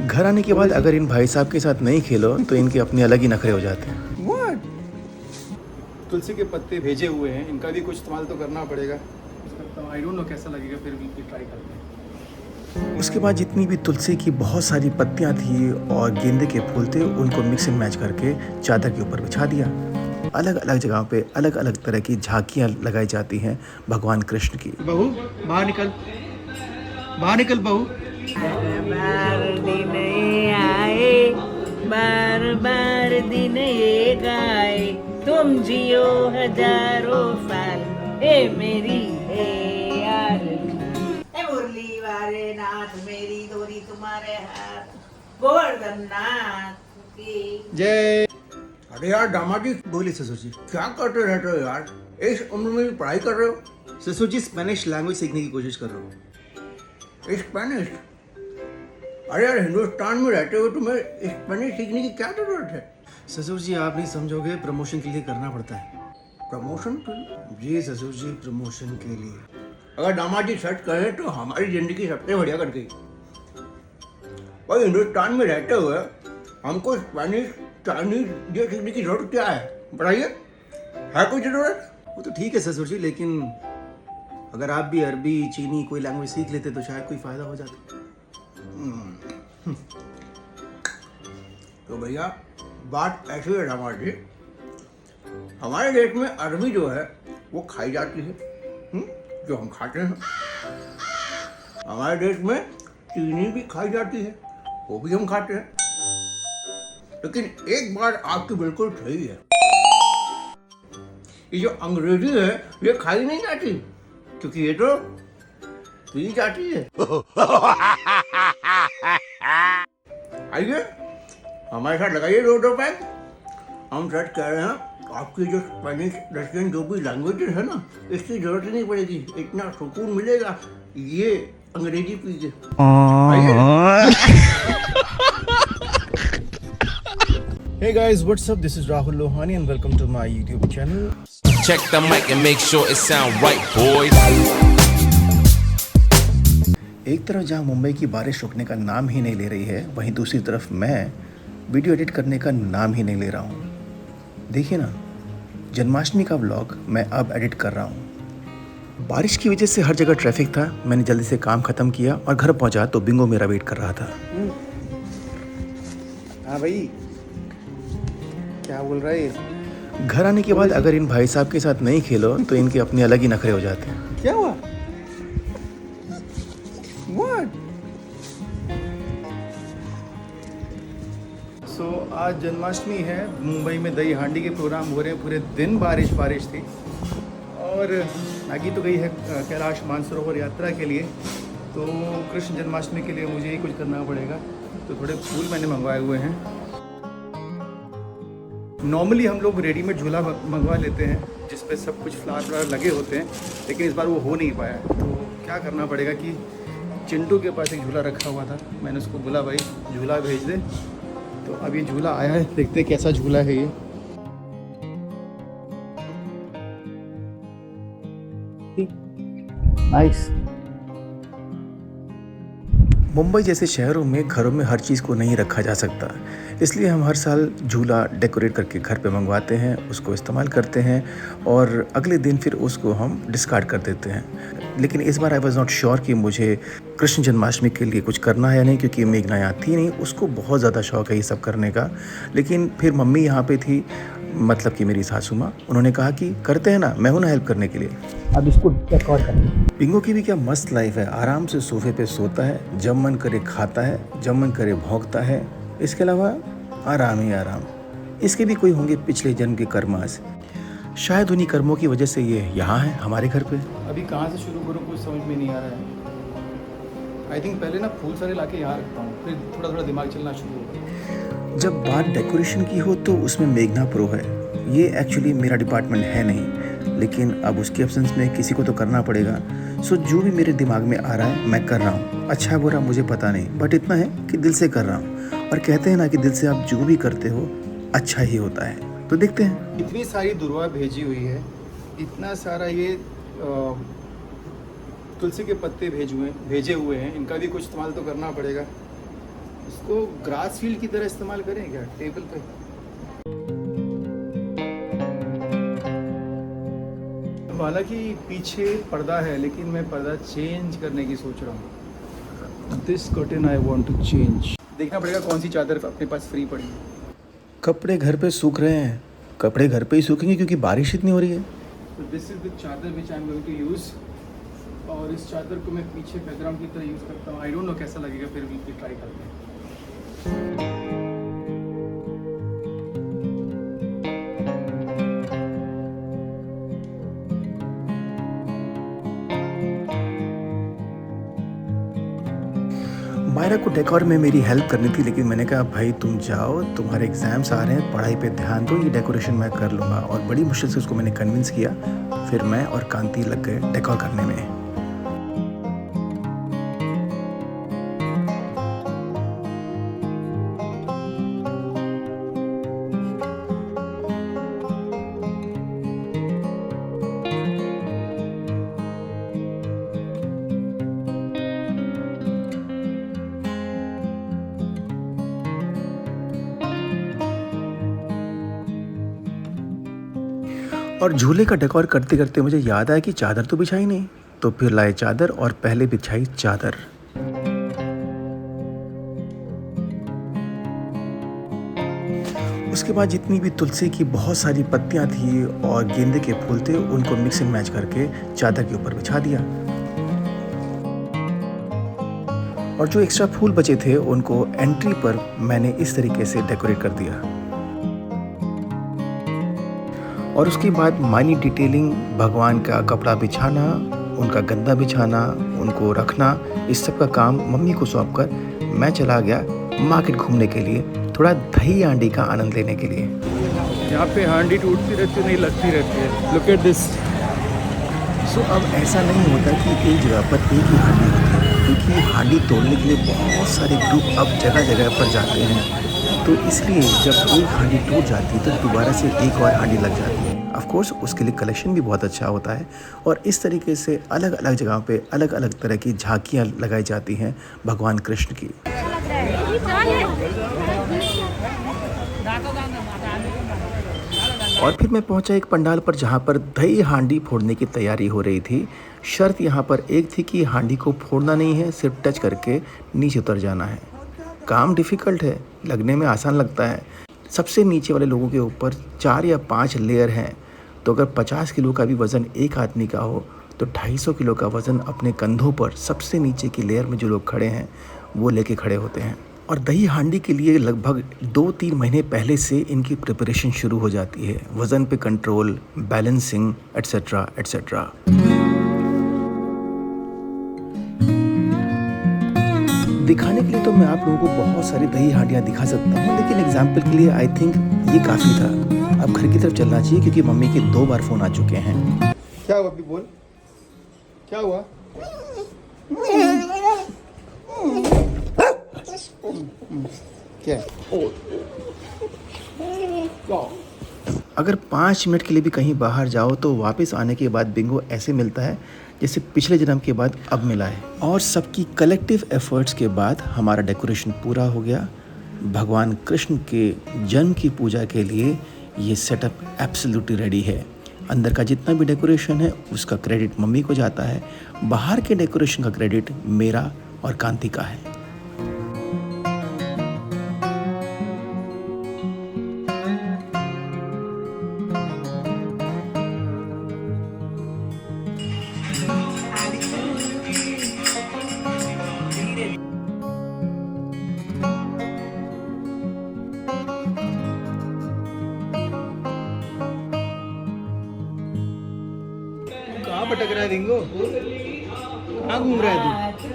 घर आने के बाद अगर इन भाई साहब के साथ नहीं खेलो तो इनके अपने अलग ही नखरे हो जाते हैं। What? तुलसी के पत्ते भेजे हुए हैं, इनका भी कुछ इस्तेमाल तो करना पड़ेगा। आई डोंट नो कैसा लगेगा, फिर भी ट्राई करते हैं। उसके बाद जितनी भी तुलसी की बहुत सारी पत्तियां थी और गेंदे के फूल थे उनको मिक्स एंड मैच करके चादर के ऊपर बिछा दिया। अलग अलग जगहों पे अलग अलग तरह की झांकियां लगाई जाती हैं भगवान कृष्ण की। बहू बाहर निकल, बाहर निकल बहू। बार दिन ये आए, बार बार दिन ये गाए, तुम जियो हजारों साल, हे मेरी हे यार। हे मुरली वाले नाथ मेरी डोरी तुम्हारे हाथ, गोवर्धन नाथ की जय। अरे यार दामाद जी, बोलिए ससुर जी। क्या करते रहते हो यार? इस उम्र में भी पढ़ाई कर रहे हो? ससुर जी स्पेनिश लैंग्वेज सीखने की कोशिश कर रहा हूँ। स्पेनिश? अरे यार हिंदुस्तान में रहते हुए तुम्हें स्पेनिश सीखने की क्या जरूरत है? ससुर जी आप नहीं समझोगे, प्रमोशन के लिए करना पड़ता है। प्रमोशन के लिए? जी ससुर जी, प्रमोशन के लिए। अगर दामाद जी सच कहें तो हमारी जिंदगी सबसे बढ़िया कट गई। और हिंदुस्तान में रहते हुए हमको स्पेनिश चाइनीज ये सीखने की जरूरत क्या है? बताइए, है कोई जरूरत? वो तो ठीक है ससुर जी, लेकिन अगर आप भी अरबी चीनी कोई लैंग्वेज सीख लेते तो शायद कोई फायदा हो जाता। तो भैया बात ऐसी है दामाद जी, हमारे देश में अरबी जो है वो खाई जाती है, जो हम खाते हैं। हमारे देश में चीनी भी खाई जाती है, वो भी हम खाते हैं। लेकिन एक बात आपकी बिल्कुल सही है, ये जो अंग्रेजी है ये खाई नहीं जाती, क्योंकि ये तो पी जाती है। आइए हमारे साथ लगाइए दो पैक। हम सच कह रहे हैं, आपकी जो स्पेनिश रशियन जो भी लैंग्वेजेस है ना, इसकी जरूरत ही नहीं पड़ेगी, इतना सुकून मिलेगा ये अंग्रेजी पी के। Hey guys, what's up? This is Rahul Lohani and welcome to my YouTube channel. Check the mic and make sure it sound right, boys. एक तरफ जहां मुंबई की बारिश रुकने का नाम ही नहीं ले रही है, वहीं दूसरी तरफ मैं वीडियो एडिट करने का नाम ही नहीं ले रहा हूँ। देखिए ना, जन्माष्टमी का व्लॉग मैं अब एडिट कर रहा हूँ। बारिश की वजह से हर जगह ट्रैफिक था। मैंने जल्दी से काम ख़त्म किया और घर पहुँचा तो बिंगो मेरा वेट कर रहा था। हाँ भाई, क्या बोल रहा है? घर आने के बाद अगर इन भाई साहब के साथ नहीं खेलो तो इनके अपने अलग ही नखरे हो जाते हैं। क्या हुआ? What? आज जन्माष्टमी है। मुंबई में दही हांडी के प्रोग्राम हो रहे हैं, पूरे दिन बारिश थी। और मैगी तो गई है कैलाश मानसरोवर यात्रा के लिए, तो कृष्ण जन्माष्टमी के लिए मुझे ही कुछ करना पड़ेगा। तो थोड़े फूल मैंने मंगवाए हुए हैं। नॉर्मली हम लोग रेडीमेड झूला मंगवा लेते हैं जिसपे सब कुछ फ्लावर लगे होते हैं, लेकिन इस बार वो हो नहीं पाया। तो क्या करना पड़ेगा कि चिंटू के पास एक झूला रखा हुआ था, मैंने उसको बोला भाई झूला भेज दे। तो अब ये झूला आया है, देखते हैं कैसा झूला है ये। नाइस। मुंबई जैसे शहरों में घरों में हर चीज़ को नहीं रखा जा सकता, इसलिए हम हर साल झूला डेकोरेट करके घर पे मंगवाते हैं, उसको इस्तेमाल करते हैं और अगले दिन फिर उसको हम डिस्कार्ड कर देते हैं। लेकिन इस बार आई वॉज नॉट श्योर कि मुझे कृष्ण जन्माष्टमी के लिए कुछ करना है या नहीं, क्योंकि मेघना यहाँ थी नहीं, उसको बहुत ज़्यादा शौक है ये सब करने का। लेकिन फिर मम्मी यहाँ पे थी, मतलब कि मेरी सासू माँ, उन्होंने कहा कि करते हैं ना, मैं हूँ ना हेल्प करने के लिए। अब इसको डेकोर करना। पिंगो की भी क्या मस्त लाइफ है, आराम से सोफे पे सोता है, जब मन करे खाता है, जब मन करे भौंकता है, इसके अलावा आराम ही आराम। इसके भी कोई होंगे पिछले जन्म के कर्मास, शायद उन्हीं कर्मों की वजह से ये यहाँ है हमारे घर पे। अभी कहाँ से शुरू करूँ कुछ समझ में नहीं आ रहा है। आई थिंक पहले ना फूल सारे लाके यहाँ रखता हूँ, फिर थोड़ा थोड़ा दिमाग चलना शुरू होगा। जब बात डेकोरेशन की हो तो उसमें मेघना प्रो है। ये एक्चुअली मेरा डिपार्टमेंट है नहीं, लेकिन अब उसके एब्सेंस में किसी को तो करना पड़ेगा। सो जो भी मेरे दिमाग में आ रहा है मैं कर रहा हूँ। अच्छा बुरा मुझे पता नहीं, बट इतना है कि दिल से कर रहा हूँ। और कहते हैं ना कि दिल से आप जो भी करते हो अच्छा ही होता है। तो देखते हैं। इतनी सारी दुर्वा भेजी हुई है, इतना सारा ये तुलसी के पत्ते भेजे हुए हैं, इनका भी कुछ इस्तेमाल तो करना पड़ेगा। इसको ग्रास फील्ड की तरह इस्तेमाल करें क्या टेबल पे? हालांकि पीछे पर्दा है लेकिन मैं पर्दा चेंज करने की सोच रहा हूँ। This curtain I want to change. देखना पड़ेगा कौन सी चादर अपने पास फ्री पड़ी है। कपड़े घर पे सूख रहे हैं, कपड़े घर पे ही सूखेंगे क्योंकि बारिश इतनी हो रही है। तो this is the chadar which I am going to use, और इस चादर को मैं पीछे बैकग्राउंड की तरह यूज़ करता हूँ। आई डोंट नो कैसा लगेगा, फिर भी ट्राई करते हैं। मायरा को डेकोर में मेरी हेल्प करनी थी, लेकिन मैंने कहा भाई तुम जाओ, तुम्हारे एग्ज़ाम्स आ रहे हैं, पढ़ाई पे ध्यान दो, ये डेकोरेशन मैं कर लूँगा। और बड़ी मुश्किल से उसको मैंने कन्विंस किया। फिर मैं और कांति लग गए डेकोर करने में। और झूले का डेकोर करते करते मुझे याद आया कि चादर तो बिछाई नहीं, तो फिर लाए चादर और पहले बिछाई चादर। उसके बाद जितनी भी तुलसी की बहुत सारी पत्तियां थी और गेंदे के फूल थे, उनको मिक्स एंड मैच करके चादर के ऊपर बिछा दिया। और जो एक्स्ट्रा फूल बचे थे उनको एंट्री पर मैंने इस तरीके से डेकोरेट कर दिया। और उसके बाद माइन्यूट डिटेलिंग, भगवान का कपड़ा बिछाना, उनका गद्दा बिछाना, उनको रखना, इस सब का काम मम्मी को सौंप कर मैं चला गया मार्केट घूमने के लिए, थोड़ा दही हांडी का आनंद लेने के लिए। यहाँ पे हांडी टूटती रहती है, नहीं लगती रहती है। Look at this. सो अब ऐसा नहीं होता कि एक जगह पर एक ही हांडी होती है, क्योंकि हांडी तोड़ने के लिए बहुत सारे ग्रुप अब जगह जगह पर जाते हैं। तो इसलिए जब एक हांडी टूट जाती है तो दोबारा से एक और हांडी लग जाती है। ऑफ कोर्स उसके लिए कलेक्शन भी बहुत अच्छा होता है। और इस तरीके से अलग अलग जगहों पे अलग अलग तरह की झांकियाँ लगाई जाती हैं भगवान कृष्ण की। और फिर मैं पहुंचा एक पंडाल पर जहां पर दही हांडी फोड़ने की तैयारी हो रही थी। शर्त यहां पर एक थी कि हांडी को फोड़ना नहीं है, सिर्फ टच करके नीचे उतर जाना है। काम डिफ़िकल्ट है, लगने में आसान लगता है। सबसे नीचे वाले लोगों के ऊपर 4 या 5 लेयर हैं, तो अगर 50 किलो का भी वज़न एक आदमी का हो तो 250 किलो का वज़न अपने कंधों पर सबसे नीचे की लेयर में जो लोग खड़े हैं वो लेके खड़े होते हैं। और दही हांडी के लिए लगभग 2-3 महीने पहले से इनकी प्रिपरेशन शुरू हो जाती है। वज़न पे कंट्रोल, बैलेंसिंग, एट्सेट्रा एट्सेट्रा। दिखाने के लिए तो मैं आप लोगों को बहुत सारी दही हांडियाँ दिखा सकता हूँ, लेकिन एग्जाम्पल के लिए आई थिंक ये काफ़ी था। अब घर की तरफ चलना चाहिए क्योंकि मम्मी के 2 बार फ़ोन आ चुके हैं। क्या हुआ अभी, बोल क्या हुआ? क्या? अगर 5 मिनट के लिए भी कहीं बाहर जाओ तो वापस आने के बाद बिंगो ऐसे मिलता है जैसे पिछले जन्म के बाद अब मिला है। और सबकी कलेक्टिव एफर्ट्स के बाद हमारा डेकोरेशन पूरा हो गया। भगवान कृष्ण के जन्म की पूजा के लिए ये सेटअप एब्सोल्युटली रेडी है। अंदर का जितना भी डेकोरेशन है उसका क्रेडिट मम्मी को जाता है, बाहर के डेकोरेशन का क्रेडिट मेरा और कांति का है। कहाँ भटक रहा है रिंगो? कहाँ घूम रहा है तू?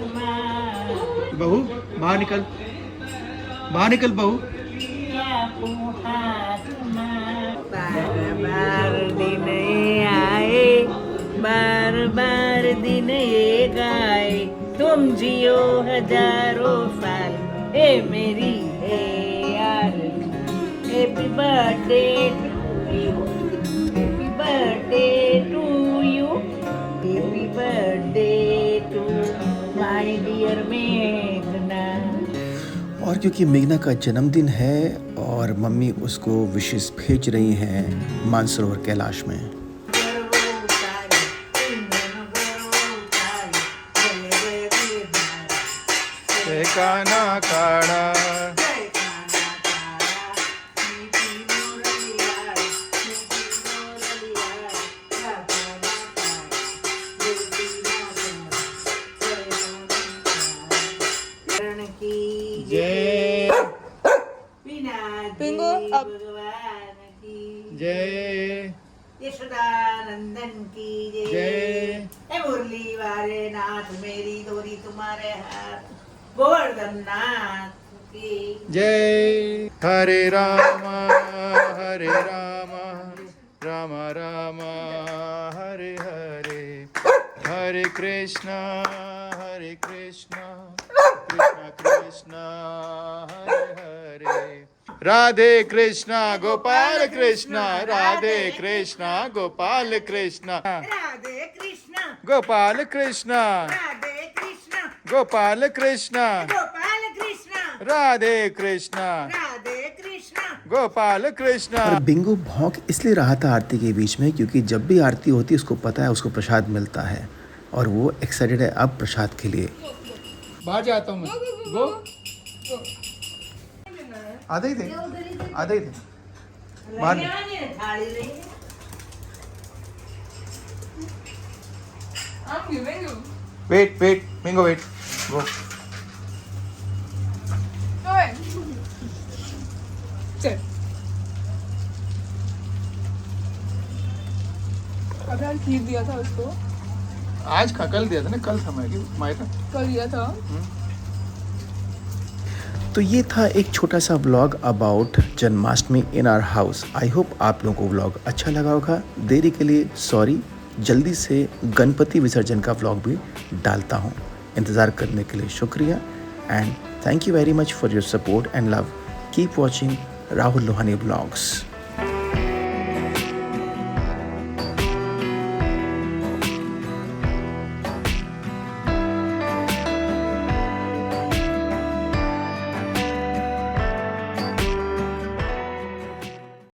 बहू बाहर निकल, बाहर निकल बहू। बार दिन ये आए, बार बार दिन ये गाए, तुम जियो हजारों साल, ए मेरी है यार। Happy birthday to you, happy birthday to you, happy birthday to my dear मेघना। और और क्योंकि मेघना का जन्मदिन है और मम्मी उसको विशेस भेज रही हैं मानसरोवर कैलाश में। काना काना जय पिंगो अब जय यशोदानंदन की जय। जय मुरली वाले नाथ मेरी डोरी तुम्हारे हाथ गोवर्धन नाथ की जय। हरे राम राम राम हरे हरे, हरे कृष्णा कृष्णा कृष्णा हरे हरे। राधे कृष्णा गोपाल कृष्णा, राधे कृष्णा गोपाल कृष्णा, राधे कृष्ण गोपाल कृष्णा, राधे कृष्ण गोपाल कृष्णा, गोपाल कृष्ण राधे कृष्णा, राधे कृष्ण गोपाल कृष्णा। और बिंगो भौंक इसलिए रहा था आरती के बीच में क्योंकि जब भी आरती होती है उसको पता है उसको प्रसाद मिलता है और वो एक्साइटेड है अब प्रसाद के लिए। बाहर जाता हूँ मैं। गो आधा ही दे, आधा ही दे। बाहर नहीं। थाली नहीं I'm giving you. वेट मिंगो वेट गो। Go ahead. चल। अभी आज खीर दिया था उसको, आज खा, कल दिया था ना, कल था मैं था। कल दिया था। तो ये था एक छोटा सा vlog about Janmashtami in our house. I hope आप लोगों को व्लॉग अच्छा लगा होगा। देरी के लिए सॉरी। जल्दी से गणपति विसर्जन का व्लॉग भी डालता हूँ। इंतज़ार करने के लिए शुक्रिया and thank you very much for your support and love. Keep watching Rahul Lohani vlogs.